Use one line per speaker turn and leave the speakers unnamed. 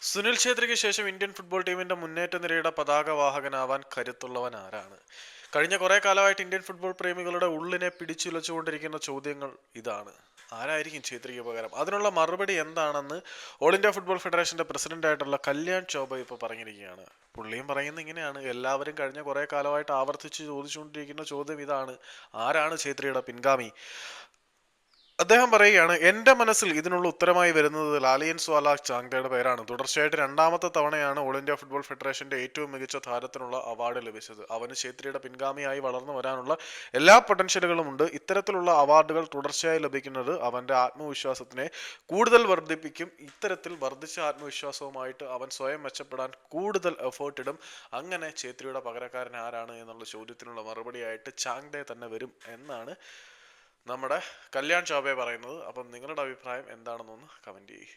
സുനിൽ ഛേത്രിക്ക് ശേഷം Indian football ടീമിന്റെ മുന്നേറ്റ നിരയുടെ പതാകവാഹകനാവാൻ കരുത്തുള്ളവൻ ആരാണ്? കഴിഞ്ഞ കുറെ കാലമായിട്ട് ഇന്ത്യൻ ഫുട്ബോൾ പ്രേമികളുടെ ഉള്ളിനെ പിടിച്ചുലച്ചുകൊണ്ടിരിക്കുന്ന ചോദ്യങ്ങൾ ഇതാണ്. ആരായിരിക്കും ഛേത്രിക്ക് പകരം? അതിനുള്ള മറുപടി എന്താണെന്ന് ഓൾ ഇന്ത്യ ഫുട്ബോൾ ഫെഡറേഷന്റെ പ്രസിഡന്റ് ആയിട്ടുള്ള കല്യാൺ ചോബ ഇപ്പോൾ പറഞ്ഞിരിക്കുകയാണ്. പുള്ളിയും പറയുന്നത് ഇങ്ങനെയാണ്: എല്ലാവരും കഴിഞ്ഞ കുറെ കാലമായിട്ട് ആവർത്തിച്ച് ചോദിച്ചുകൊണ്ടിരിക്കുന്ന ചോദ്യം ഇതാണ്: ആരാണ് ഛേത്രിയുടെ പിൻഗാമി? അദ്ദേഹം പറയുകയാണ്, എന്റെ മനസ്സിൽ ഇതിനുള്ള ഉത്തരമായി വരുന്നത് ലാലിയൻസ് വാല ചാങ്തയുടെ പേരാണ്. തുടർച്ചയായിട്ട് രണ്ടാമത്തെ തവണയാണ് ഓൾ ഇന്ത്യ ഫുട്ബോൾ ഫെഡറേഷന്റെ ഏറ്റവും മികച്ച താരത്തിനുള്ള അവാർഡ് ലഭിച്ചത്. അവന് ഛേത്രിയുടെ പിൻഗാമിയായി വളർന്നു വരാനുള്ള എല്ലാ പൊട്ടൻഷ്യലുകളും ഉണ്ട്. ഇത്തരത്തിലുള്ള അവാർഡുകൾ തുടർച്ചയായി ലഭിക്കുന്നത് അവന്റെ ആത്മവിശ്വാസത്തിനെ കൂടുതൽ വർദ്ധിപ്പിക്കും. ഇത്തരത്തിൽ വർദ്ധിച്ച ആത്മവിശ്വാസവുമായിട്ട് അവൻ സ്വയം മെച്ചപ്പെടാൻ കൂടുതൽ എഫേർട്ട് ഇടും. അങ്ങനെ ഛേത്രിയുടെ പകരക്കാരൻ ആരാണ് എന്നുള്ള ചോദ്യത്തിനുള്ള മറുപടിയായിട്ട് ചാങ്തെ തന്നെ വരും എന്നാണ് നമ്മുടെ കല്യാൺ ചൗബെ പറയുന്നത്. അപ്പം നിങ്ങളുടെ അഭിപ്രായം എന്താണെന്നൊന്ന് കമൻറ്റ് ചെയ്യ്.